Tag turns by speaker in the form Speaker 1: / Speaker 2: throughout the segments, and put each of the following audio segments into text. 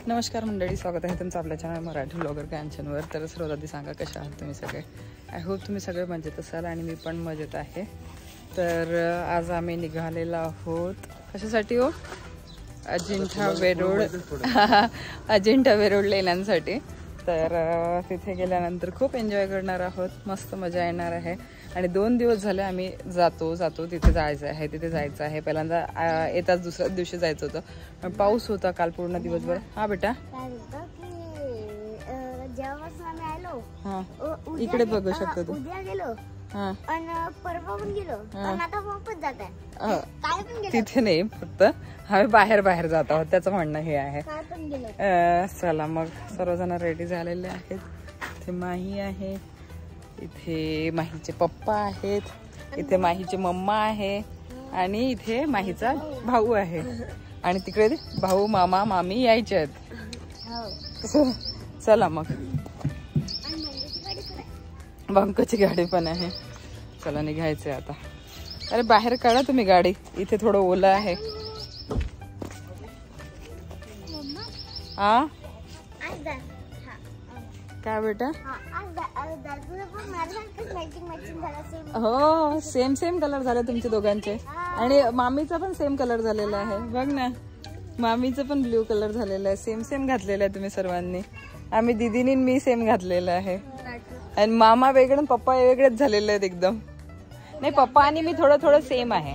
Speaker 1: नमस्कार मंडळी, स्वागत आहे तुमचं आपल्या चॅनल मराठी ब्लॉगर कॅन्चनवर. तर सर्वात आधी सांगा कशा आहात तुम्ही सगळे. आय होप तुम्ही सगळे मजेत असाल आणि मी पण मजेत आहे. तर आज आम्ही निघालेलो आहोत कशासाठी हो, अजिंठा वेरूळ अजिंठा वेरूळ लेण्यांसाठी. तर तिथे गेल्यानंतर खूप एन्जॉय करणार आहोत, मस्त मजा येणार आहे. आणि 2 दिवस झाले आम्ही जातो तिथे जायचं आहे. पहिल्यांदा येताच दुसऱ्या दिवशी जायचं होतं, पण पाऊस होता काल पूर्ण दिवसभर. हा बेटा, हा इकडे बघू शकतो तू. तिथे नाही, फक्त आम्ही बाहेर जात आहोत त्याचं म्हणणं हे आहे. चला मग सर्वजण रेडी झालेले आहेत. इथे माही आहे, इथे माहीचे पप्पा आहेत, इथे माहीची मम्मा आहे आणि इथे माहीचा भाऊ आहे. आणि तिकडे भाऊ मामा मामी यायचे आहेत. चला मग, बंकची गाडी पण आहे. चला निघायचंय आता. अरे बाहेर काढा तुम्ही गाडी, इथे थोडं ओलं आहे. हा काय बेटा, हो सेम कलर झाले तुमचे दोघांचे. आणि मामीचा पण सेम कलर झालेला आहे बघ ना, मामीचं पण ब्ल्यू कलर झालेला आहे. सेम घातलेलं आहे तुम्ही सर्वांनी. आम्ही दीदीनी मी सेम घातलेलं आहे. आणि मामा वेगळे पप्पा वेगळेच झालेले आहेत एकदम. नाही, पप्पा आणि मी थोडं सेम आहे,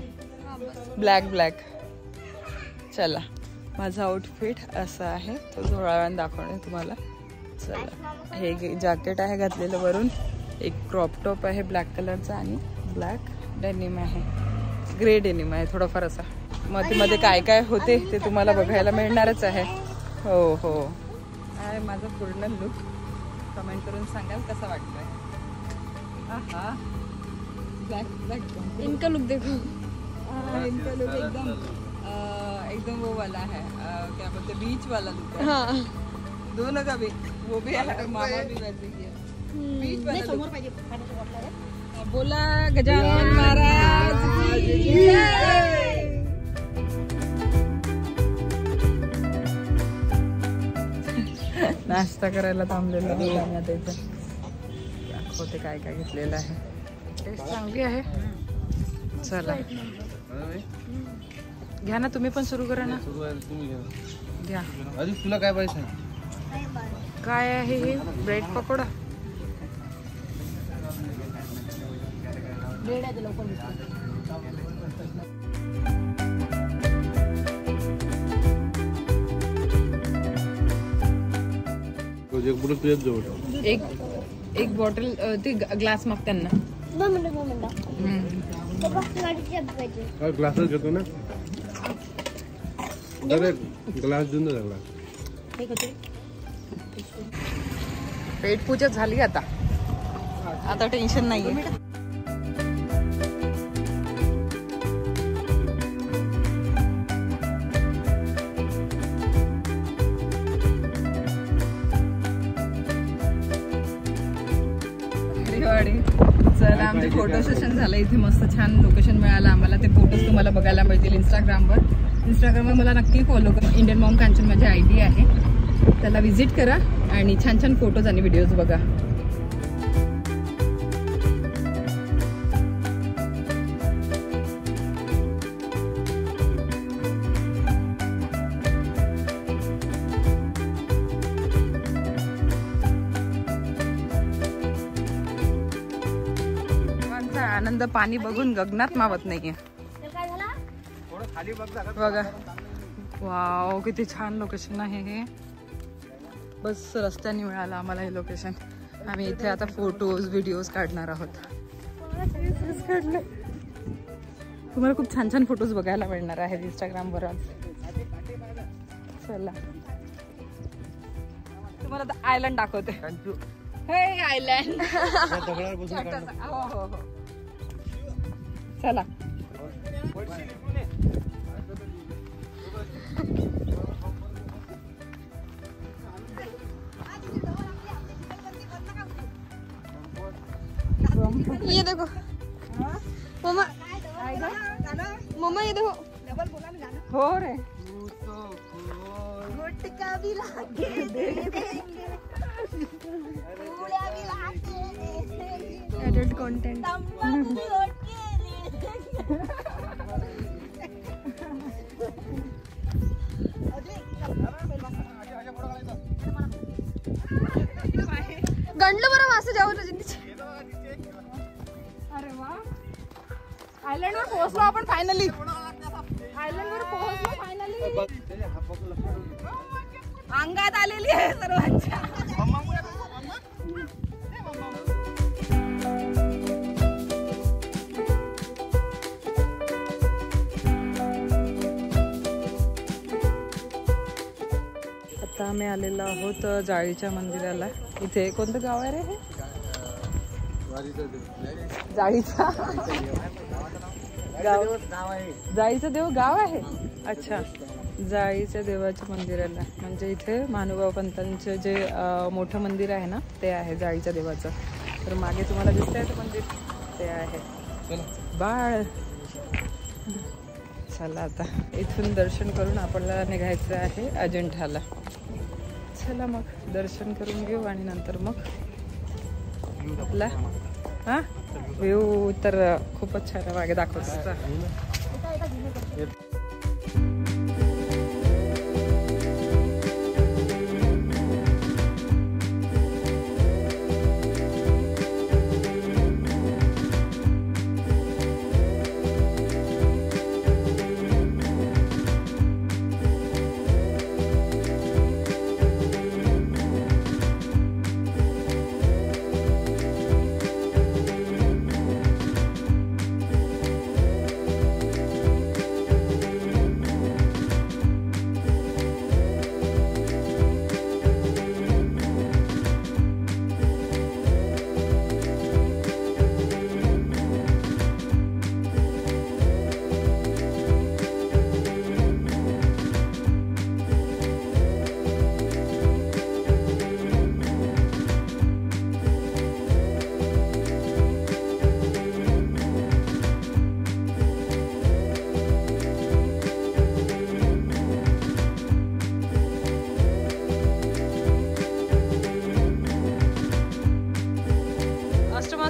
Speaker 1: ब्लॅक. चला, माझा आउटफिट असा आहे, तो थोड्या वेळाने दाखवणे तुम्हाला. चला, हे जॅकेट आहे घातलेलं वरून, एक क्रॉप टॉप आहे ब्लॅक कलरचा आणि ब्लॅक डेनिम आहे, ग्रे डेनिम आहे थोडाफार असा. मध्ये काय होते ते तुम्हाला बघायला मिळणारच आहे. हो आहे माझा पूर्ण लुक. कमेंट करून सांगाल कसा वाटतोय. ब्लॅक इनका लुक देखो. इनका लुक एकदम वो वाला है, क्या बोलते बीच वाला लुक है. दोनों का भी वो भी है, मामा भी वैसे ही है, बीच वाला लुक. बोला गजानन महाराज की जय. नाश्ता करायला थांबलेला दुकानात. दाखवते काय घेतलेलं आहे. टेस्ट चांगली आहे. चला घ्या ना, तुम्ही पण सुरू करा ना. घ्या. तुला काय पाहिजे, काय आहे हे? ब्रेड पकोडा. एक बॉटल ते ग्लास माग त्यांना.
Speaker 2: ग्लास घेतो ना, ग्लास देऊन लागला.
Speaker 1: पेट पूजा झाली आता टेन्शन नाहीये. चला, आमचे फोटो सेशन झालं इथे. मस्त छान लोकेशन मिळालं आम्हाला. ते फोटोज तुम्हाला बघायला मिळतील इंस्टाग्रामवर मला नक्की फॉलो करा. इंडियन मॉम कांचन माझी ID आहे, त्याला व्हिजिट करा आणि छान फोटोज आणि व्हिडिओज बघा. आनंद पाणी बघून गगनात मावत नाहीये. बघा, वाव किती छान लोकेशन आहे हे. बस रस्त्याने मिळालं आम्हाला हे लोकेशन. आम्ही इथे आता फोटोज व्हिडिओज काढणार आहोत. तुम्हाला खूप छान फोटोज बघायला मिळणार आहेत इंस्टाग्रामवर आज. चला, तुम्हाला आता आयलँड दाखवते. हे आयलँड. हो चला.
Speaker 3: ये देखो मम्मा, मम्मा ये देखो.
Speaker 1: हो रे,
Speaker 3: का भी लाके दे देंगे, पूड़ियाँ भी लाके दे देंगे,
Speaker 1: एडल्ट कंटेंट।
Speaker 3: तंबाकू तोड़ के दे देंगे। गंडलो बरं वास जाऊ तुझ्या।
Speaker 1: अरे वा, आयलंड वर पोहोचलो आपण फायनली। आयलंड वर पोहोचलो फायनली। अंगात आलेली आहे सर्वांच्या। आता आम्ही आलेलो आहोत जाळीच्या मंदिराला। इथे कोणतं गाव आहे रे हे? जाळीचा गाव, जाळीचं देव गाव आहे। अच्छा, जाळीच्या देवाच्या मंदिराला, म्हणजे इथे महानुभाव पंतांचे जे मोठं मंदिर आहे ना ते आहे जाळीच्या देवाचं। तर मागे तुम्हाला दिसतंय ते मंदिर, ते आहे बाळ। चला आता इथून दर्शन करून आपल्याला निघायचं आहे अजिंठाला। चला मग दर्शन करून घेऊ आणि नंतर मग आपला हा व्ह्यू तर खूपच छान आहे, मागे दाखवतो।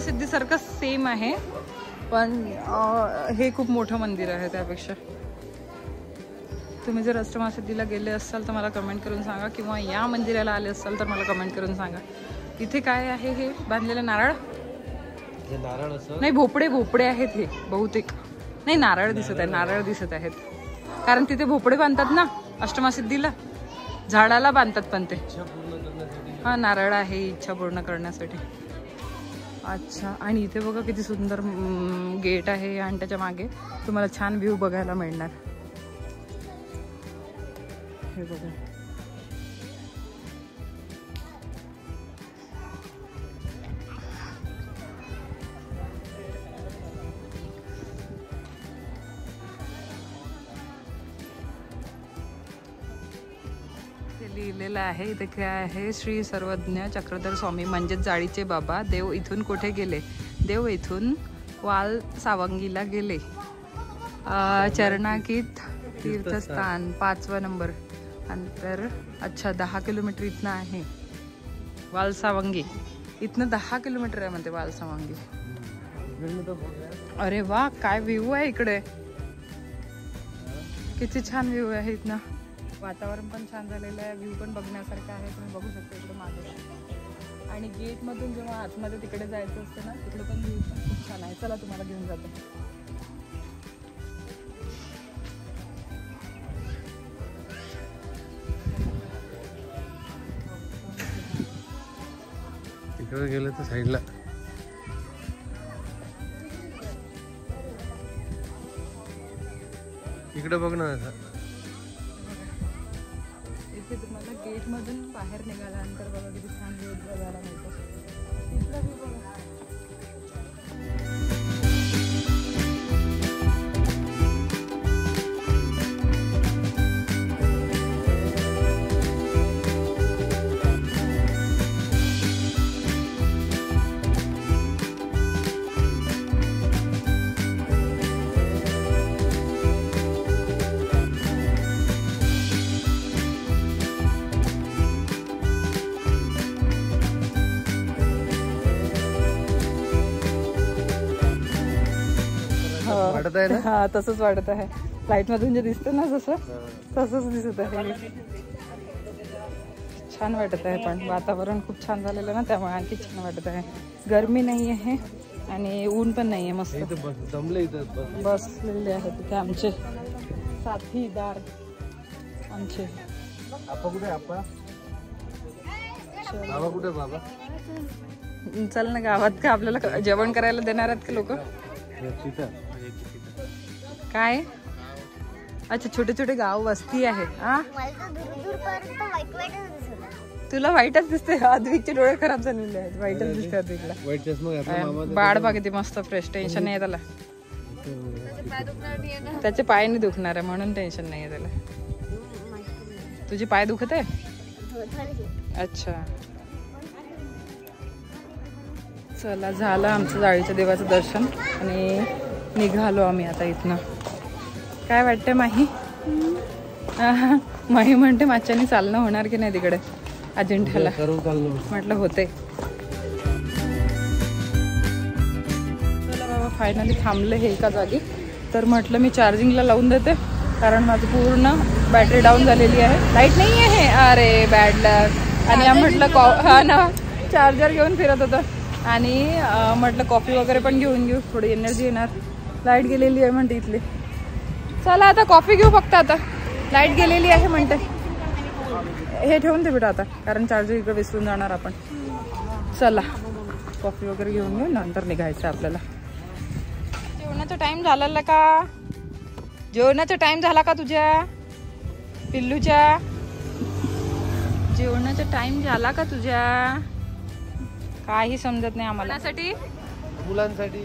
Speaker 1: सिद्धीसारखं सेम आहे, पण हे खूप मोठं मंदिर आहे त्यापेक्षा। तुम्ही जर अष्टमासिद्धीला गेले असाल तर मला कमेंट करून सांगा, किंवा या मंदिराला आले असाल तर मला कमेंट करून सांगा। इथे काय आहे हे बांधलेलं? नारळ नाही, भोपळे भोपळे आहेत हे बहुतेक। नाही, नारळ दिसत आहे, नारळ दिसत आहेत, कारण तिथे भोपळे बांधतात ना अष्टमासिद्धीला, झाडाला बांधतात पण ते। हा, नारळ आहे इच्छा पूर्ण करण्यासाठी। अच्छा, आणि इथे बघा किती सुंदर गेट आहे आणि त्याच्या मागे तुम्हाला छान व्ह्यू बघायला मिळणार। हे बघा, लिहिलेलं आहे इथे काय आहे? श्री सर्वज्ञ चक्रधर स्वामी म्हणजेच जाळीचे बाबा। देव इथून कुठे गेले? देव इथून वाल सावंगीला गेले। चरणाकीत तीर्थस्थान 5वा नंबर अंतर। अच्छा, 10 किलोमीटर इथनं आहे वाल सावंगी। इथनं 10 किलोमीटर आहे म्हणते वाल सावंगी। अरे वा, काय व्ह्यू आहे इकडे, किती छान व्ह्यू आहे इथनं। वातावरण पण छान झालेलं आहे, व्ह्यू पण बघण्यासारखं आहे, तुम्ही बघू शकता इकडे मागे। आणि गेटमधून जेव्हा आतमध्ये तिकडे जायचं असतं ना, तिकडे पण व्ह्यू पण खूप छान आहे। चला तुम्हाला घेऊन जातो।
Speaker 2: तिकडे गेलं तर साईडला इकडे बघ ना।
Speaker 1: इथे तुम्हाला गेट मधून बाहेर निघाल्यानंतर बघा किती छान व्ह्यू बघायला मिळतो। इथला व्ह्यू बघा।
Speaker 2: वाटत आहे ना?
Speaker 1: हा तसंच वाटत आहे. लाईट मधून जे दिसतं ना जसं तसंच दिसत आहे. छान वाटत आहे पण वातावरण खूप छान झालेलं ना त्यामुळे आणखी छान वाटत आहे. गरमी नाही आहे आणि ऊन पण नाही आहे. मस्त
Speaker 2: जमले इथं
Speaker 1: बसलेले आहेत तिथे आमचे साथीदार आमचे.
Speaker 2: आपा कुठे आपा? बाबा कुठे बाबा?
Speaker 1: चल ना गावात का आपल्याला जेवण करायला देणार आहेत का लोक? काय अच्छा छोटे छोटे गाव वस्ती आहे. तुला वाईटच दिसते. अद्विकचे डोळे खराब झालेले आहेत. वाईटच दिसते अद्विकला. बाळ बघ किती मस्त फ्रेश. टेन्शन नाही त्याला. त्याचे पाय नाही दुखणार आहे म्हणून टेन्शन नाही त्याला. तुझे पाय दुखत आहे? अच्छा चला झालं आमचं जाळीच्या देवाचं दर्शन आणि निघालो आम्ही आता इथनं. काय वाटतंय माही? माही म्हणते मागच्यानी चालणं होणार की नाही तिकडे अजिंठ्याला. म्हटलं होते. चला बाबा फायनली थांबले हे एका जागी. तर म्हटलं मी चार्जिंगला लावून देते कारण माझं पूर्ण बॅटरी डाऊन झालेली आहे. लाईट नाही आहे. अरे बॅड लक. आणि म्हटलं हा ना चार्जर घेऊन फिरत होतं आणि म्हटलं कॉफी वगैरे पण घेऊन घेऊ थोडी एनर्जी येणार. लाईट गेलेली आहे म्हणते इथली. चला आता कॉफी घेऊ फक्त. आता लाईट गेलेली आहे म्हणते. हे ठेवून दे बेटा आता कारण चार्जर इकडे विसरून जाणार आपण. चला कॉफी वगैरे घेऊन घेऊ नंतर निघायचं आपल्याला. जेवणाचा टाइम झालेला का? जेवणाचा टाइम झाला का तुझ्या पिल्लूच्या? जेवणाचा टाइम झाला का तुझ्या? काही समजत नाही आम्हाला.
Speaker 2: मुलांसाठी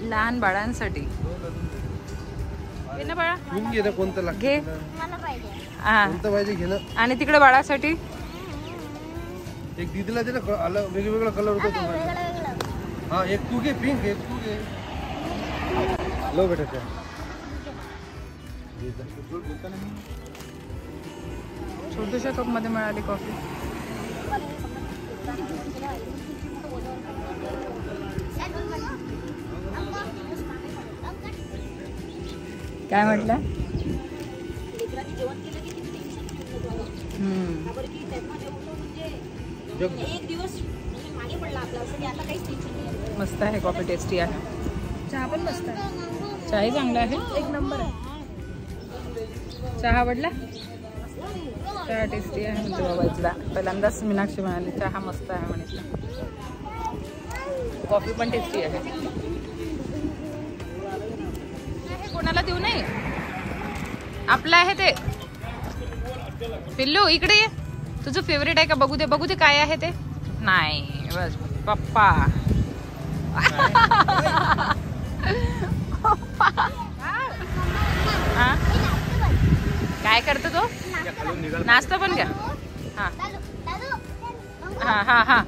Speaker 1: लहान बाळांसाठी घे ना बाळा.
Speaker 2: घे ना कोणतं लागतं
Speaker 1: घे. हा
Speaker 2: कोणतं पाहिजे घे ना.
Speaker 1: आणि तिकडे बाळासाठी
Speaker 2: एक दीदीला दे ना. वेगवेगळा कलर होतो तुम्हाला. हा एक तू घे पिंक. एक तू घे. लो बेटा त्या
Speaker 1: छोट्याशा कप मध्ये मिळाली कॉफी. काय म्हटलं? मस्त आहे कॉफी. टेस्टी आहे. चहा पण मस्त आहे. चहाही चांगला आहे. एक नंबर आहे. चहा आवडला? चहा टेस्टी आहे म्हणते बाबा इथला. पहिल्यांदाच मीनाक्षी म्हणाली चहा मस्त आहे म्हणे. कॉफी पण टेस्टी आहे. कोणाला देऊ नये. आपलं आहे ते. पिल्लू इकडे ये. तुझं फेवरेट आहे का? बघू दे बघू दे काय आहे ते. नाही बस पप्पा. काय करतो तो? नाश्ता पण घ्या. हा हा हा हा.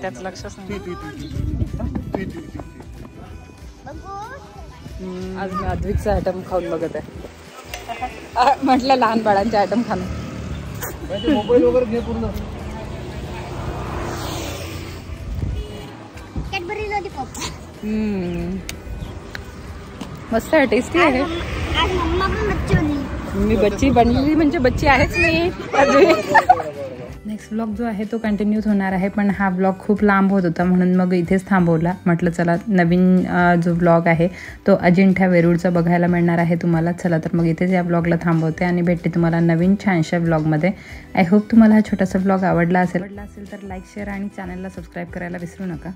Speaker 1: त्याच लक्षच नाही. आज मी अद्विकचा आयटम खाऊन बघत आहे. म्हटलं लहान बाळांचे आयटम खाणं.
Speaker 2: मोबाईल वगैरे घे पूर्ण.
Speaker 1: मस्त आहे. टेस्टी आहे. मी बच्ची बनलेली म्हणजे बच्ची आहेच नाही. नेक्स्ट व्लॉग जो आहे तो कंटिन्यू होणार आहे पण हा व्लॉग खूप लांब होत होता म्हणून मग इथेच थांबवला. म्हटलं चला नवीन जो व्लॉग आहे तो अजिंठा वेरूळचा बघायला मिळणार आहे तुम्हाला. चला तर मग इथेच या व्लॉगला थांबवते आणि भेटते तुम्हाला नवीन छानशा व्लॉगमध्ये. आय होप तुम्हाला हा छोटासा व्लॉग आवडला असेल तर लाईक शेअर आणि चॅनलला सबस्क्राईब करायला विसरू नका.